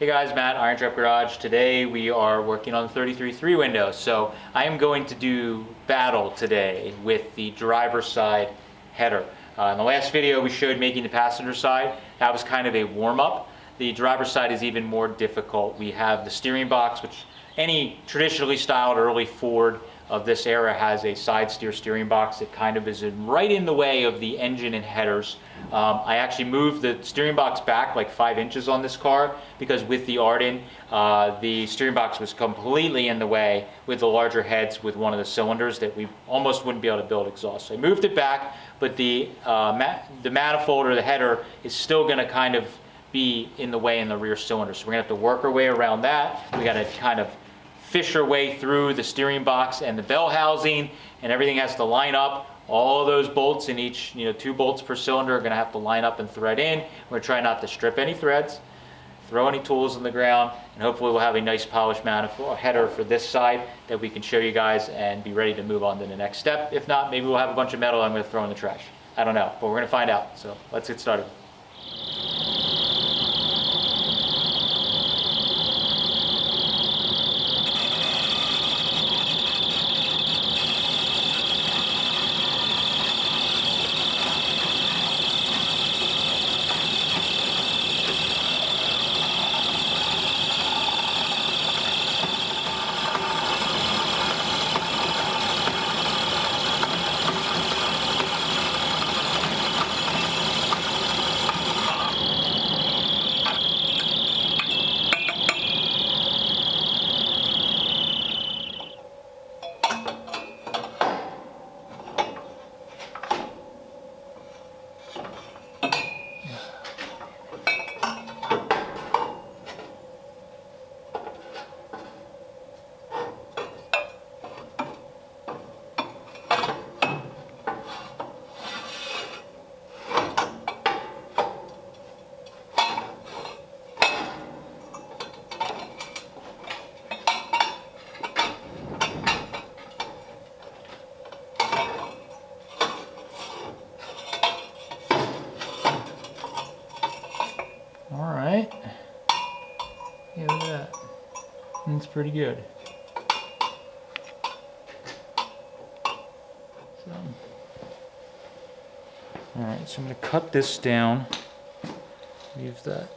Hey guys, Matt, IronTrap Garage. Today we are working on the 33.3 window. So I am going to do battle today with the driver's side header. In the last video we showed making the passenger side. That was kind of a warm-up. The driver's side is even more difficult. We have the steering box, which any traditionally styled early Ford of this era has a side steer steering box that kind of is right in the way of the engine and headers. I actually moved the steering box back like 5 inches on this car because with the Ardun, the steering box was completely in the way with the larger heads with one of the cylinders that we almost wouldn't be able to build exhaust. So I moved it back, but the manifold or the header is still going to kind of be in the way in the rear cylinder. So we're going to have to work our way around that. We got to kind of fish our way through the steering box and the bell housing, and everything has to line up. All those bolts in each, 2 bolts per cylinder are going to have to line up and thread in. We're going to try not to strip any threads, throw any tools on the ground, and hopefully we'll have a nice polished manifold header for this side that we can show you guys and be ready to move on to the next step. If not, maybe we'll have a bunch of metal I'm going to throw in the trash. I don't know, but we're going to find out. So let's get started. Alright, yeah, look at that. That's pretty good. Alright, so I'm going to cut this down, leave that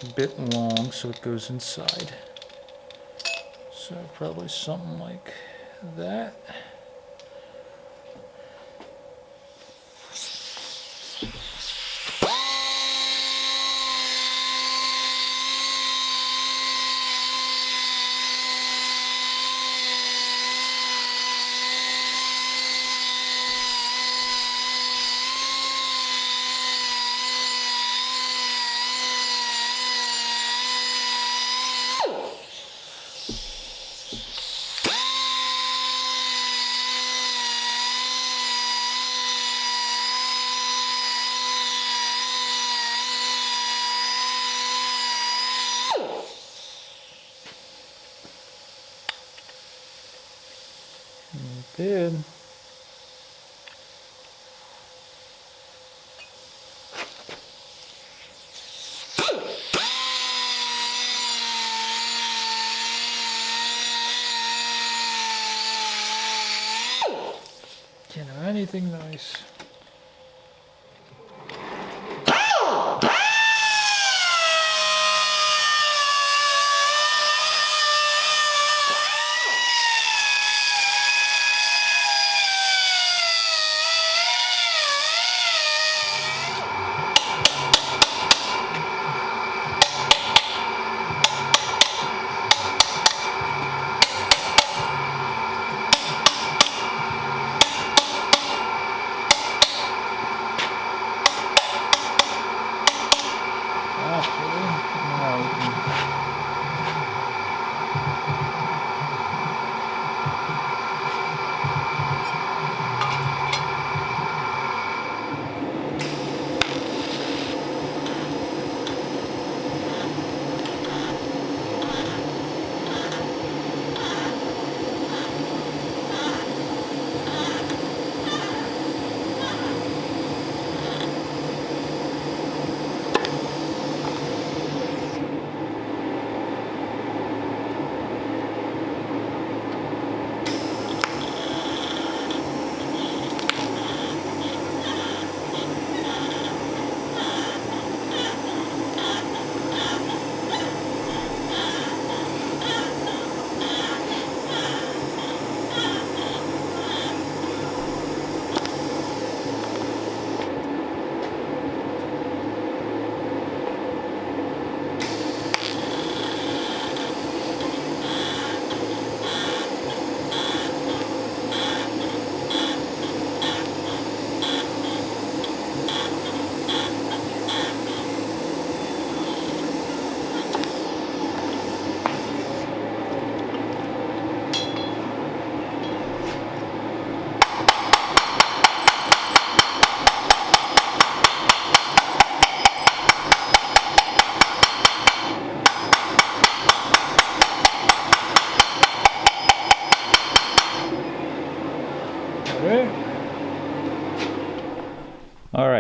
a bit long so it goes inside. So probably something like that. Did. Can't have anything nice.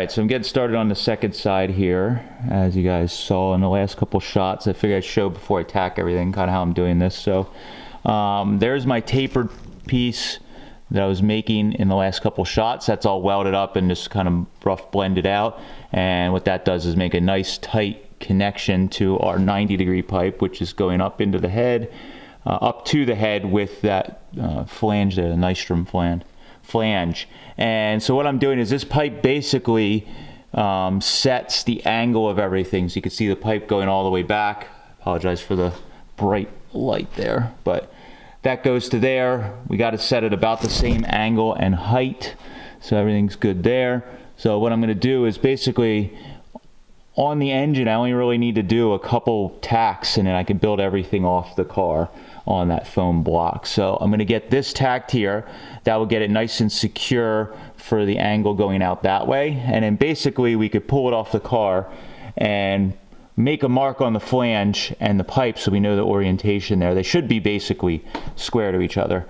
right, so I'm getting started on the second side here. As you guys saw in the last couple shots, I figured I'd show before I tack everything kind of how I'm doing this. So there's my tapered piece that I was making in the last couple shots. That's all welded up and just kind of rough blended out. And what that does is make a nice tight connection to our 90-degree pipe, which is going up into the head, up to the head with that flange there, the Nystrom flange. And so what I'm doing is this pipe basically sets the angle of everything. So you can see the pipe going all the way back. Apologize for the bright light there, but that goes to there. We got to set it about the same angle and height, so everything's good there. So what I'm going to do is basically on the engine, I only really need to do a couple tacks and then I can build everything off the car on that foam block. So I'm going to get this tacked here. That will get it nice and secure for the angle going out that way. And then basically we could pull it off the car and make a mark on the flange and the pipe so we know the orientation there. They should be basically square to each other.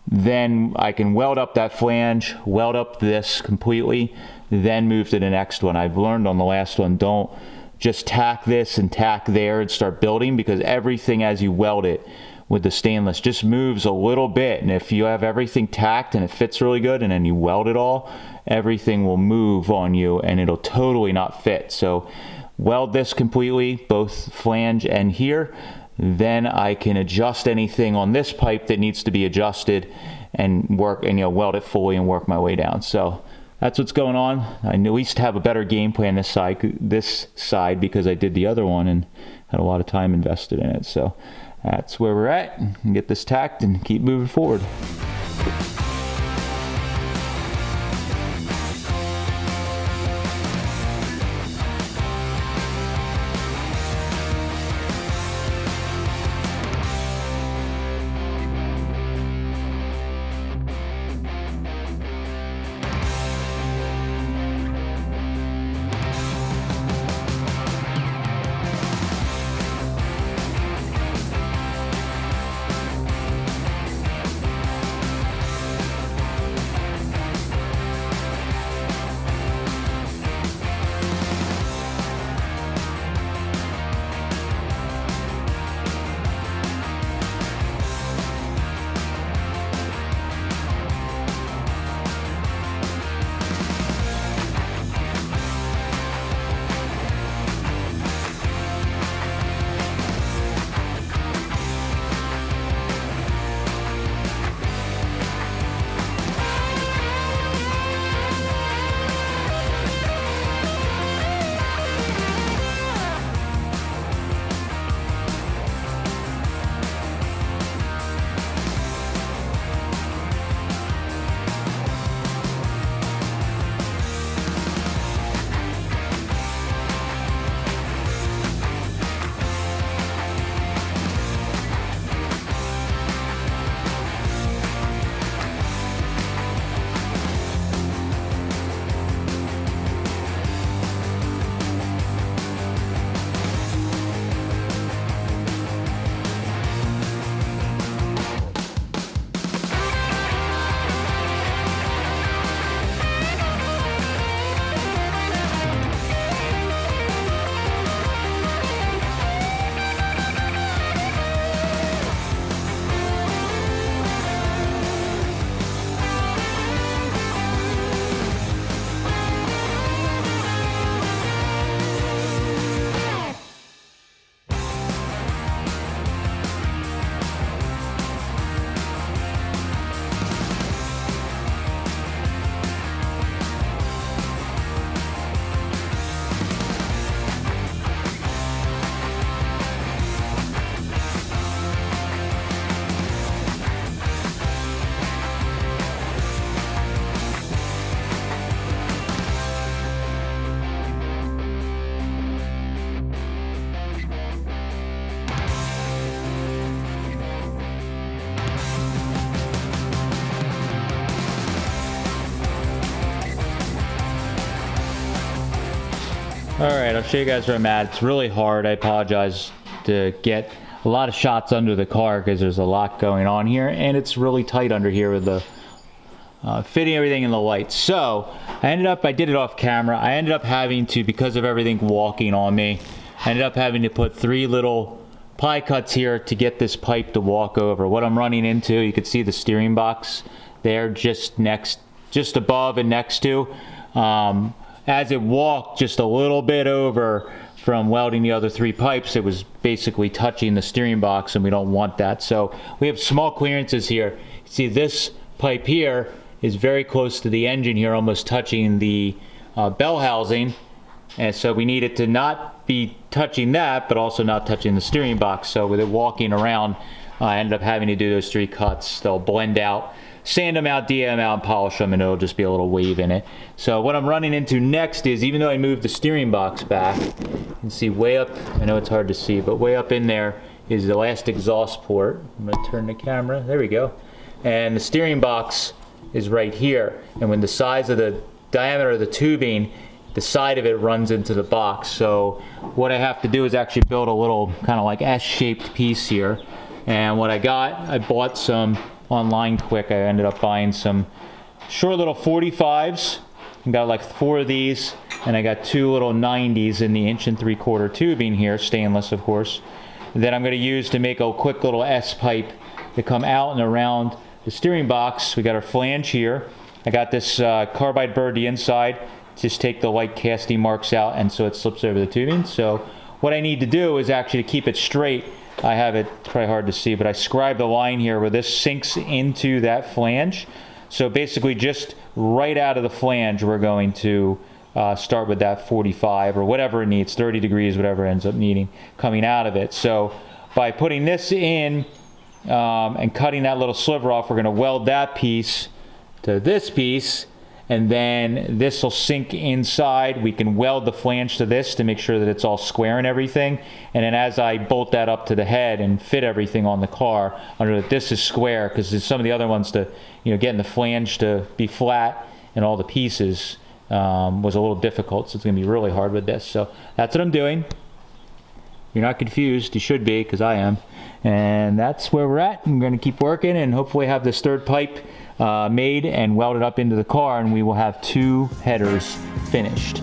Then I can weld up that flange, weld up this completely, then move to the next one. I've learned on the last one, don't just tack this and tack there and start building, because everything as you weld it with the stainless just moves a little bit. And if you have everything tacked and it fits really good and then you weld it all, everything will move on you and it'll totally not fit. So weld this completely, both flange and here. Then I can adjust anything on this pipe that needs to be adjusted and work and weld it fully and work my way down. So that's what's going on. I at least have a better game plan this side because I did the other one and had a lot of time invested in it. So that's where we're at. And get this tacked and keep moving forward. Alright, I'll show you guys where I'm at. It's really hard. I apologize to get a lot of shots under the car because there's a lot going on here, and it's really tight under here with the fitting everything in the lights. So I did it off camera. I ended up having to, because of everything walking on me, I ended up having to put 3 little pie cuts here to get this pipe to walk over. What I'm running into, you can see the steering box there just above and next to. As it walked just a little bit over from welding the other 3 pipes, it was basically touching the steering box, and we don't want that. So we have small clearances here. You see this pipe here is very close to the engine here, almost touching the bell housing, and so we need it to not be touching that, but also not touching the steering box. So with it walking around, I ended up having to do those 3 cuts. They'll blend out, sand them out, DM out, and polish them, and it'll just be a little wave in it. So what I'm running into next is, even though I moved the steering box back, you can see way up, I know it's hard to see, but way up in there is the last exhaust port. I'm going to turn the camera, there we go. And the steering box is right here. And when the size of the diameter of the tubing, the side of it runs into the box. So what I have to do is actually build a little kind of like S-shaped piece here. And what I bought some online quick. I ended up buying some short little 45s. I got like 4 of these, and I got 2 little 90s in the 1 3/4 tubing here, stainless of course, that I'm going to use to make a quick little S pipe to come out and around the steering box. We got our flange here. I got this carbide burr the inside. Just take the light casting marks out, and so it slips over the tubing. So what I need to do is actually to keep it straight. I have it, probably hard to see, but I scribed a line here where this sinks into that flange. So basically just right out of the flange, we're going to start with that 45 or whatever it needs, 30 degrees, whatever it ends up needing, coming out of it. So by putting this in and cutting that little sliver off, we're going to weld that piece to this piece, and then this will sink inside. We can weld the flange to this to make sure that it's all square and everything. And then as I bolt that up to the head and fit everything on the car, I know that this is square, because some of the other ones, to getting the flange to be flat and all the pieces was a little difficult. So it's going to be really hard with this. So that's what I'm doing. You're not confused. You should be, because I am. And that's where we're at. I'm going to keep working and hopefully have this 3rd pipe made and welded up into the car, and we will have 2 headers finished.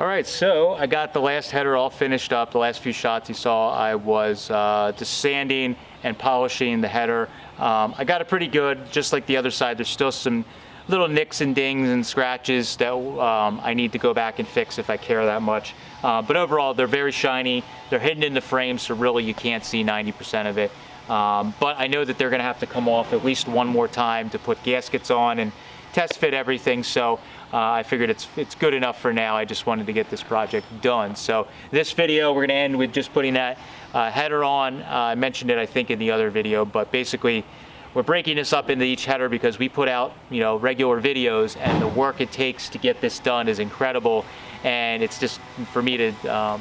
All right, so I got the last header all finished up. The last few shots you saw, I was just sanding and polishing the header. I got it pretty good, just like the other side. There's still some little nicks and dings and scratches that I need to go back and fix if I care that much. But overall, they're very shiny. They're hidden in the frame, so really you can't see 90% of it. But I know that they're gonna have to come off at least one more time to put gaskets on and test fit everything. So I figured it's good enough for now. I just wanted to get this project done. So this video, we're gonna end with just putting that header on. I mentioned it, I think, in the other video, but basically we're breaking this up into each header because we put out, regular videos, and the work it takes to get this done is incredible. And it's just, for me to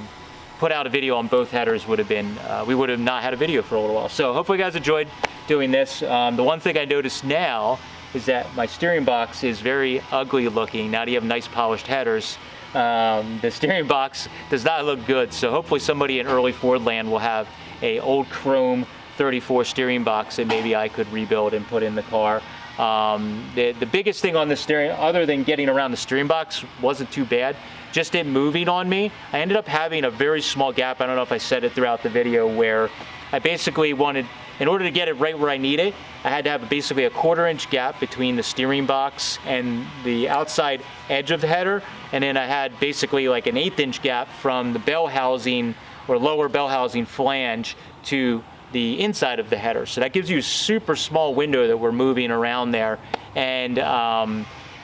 put out a video on both headers would have been, we would have not had a video for a little while. So hopefully you guys enjoyed doing this. The one thing I noticed now is that my steering box is very ugly looking. Now that you have nice polished headers, the steering box does not look good. So hopefully somebody in early Ford land will have a old chrome 34 steering box that maybe I could rebuild and put in the car. The biggest thing on the steering, other than getting around the steering box, wasn't too bad. Just it moving on me. I ended up having a very small gap. I don't know if I said it throughout the video, where I basically wanted, in order to get it right where I need it, I had to have basically a 1/4 inch gap between the steering box and the outside edge of the header. And then I had basically like an 1/8 inch gap from the bell housing or lower bell housing flange to the inside of the header. So that gives you a super small window that we're moving around there. And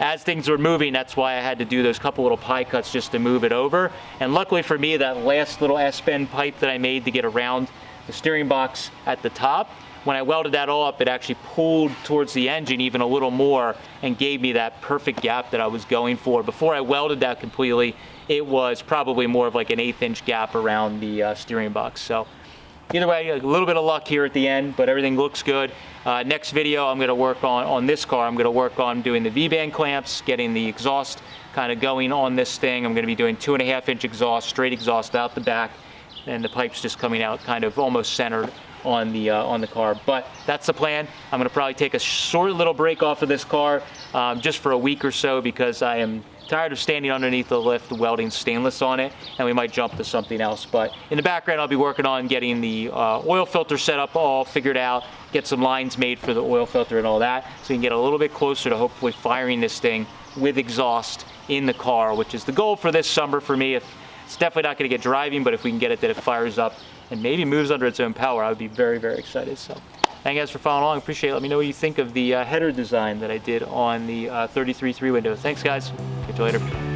as things were moving, that's why I had to do those couple little pie cuts just to move it over. And luckily for me, that last little S-bend pipe that I made to get around the steering box at the top, when I welded that all up, it actually pulled towards the engine even a little more and gave me that perfect gap that I was going for. Before I welded that completely, it was probably more of like an 1/8 inch gap around the steering box. So either way, a little bit of luck here at the end, but everything looks good. Next video, I'm gonna work on this car. I'm gonna work on doing the V-band clamps, getting the exhaust kind of going on this thing. I'm gonna be doing 2.5 inch exhaust, straight exhaust out the back, and the pipes just coming out kind of almost centered on the car. But that's the plan. I'm gonna probably take a short little break off of this car just for a week or so, because I am tired of standing underneath the lift welding stainless on it, and we might jump to something else. But in the background, I'll be working on getting the oil filter set up all figured out, get some lines made for the oil filter and all that, so we can get a little bit closer to hopefully firing this thing with exhaust in the car, which is the goal for this summer for me. It's definitely not gonna get driving, but if we can get it that it fires up and maybe moves under its own power, I would be very, very excited. So thank you guys for following along. Appreciate it. Let me know what you think of the header design that I did on the 33.3 window. Thanks, guys. Catch you later.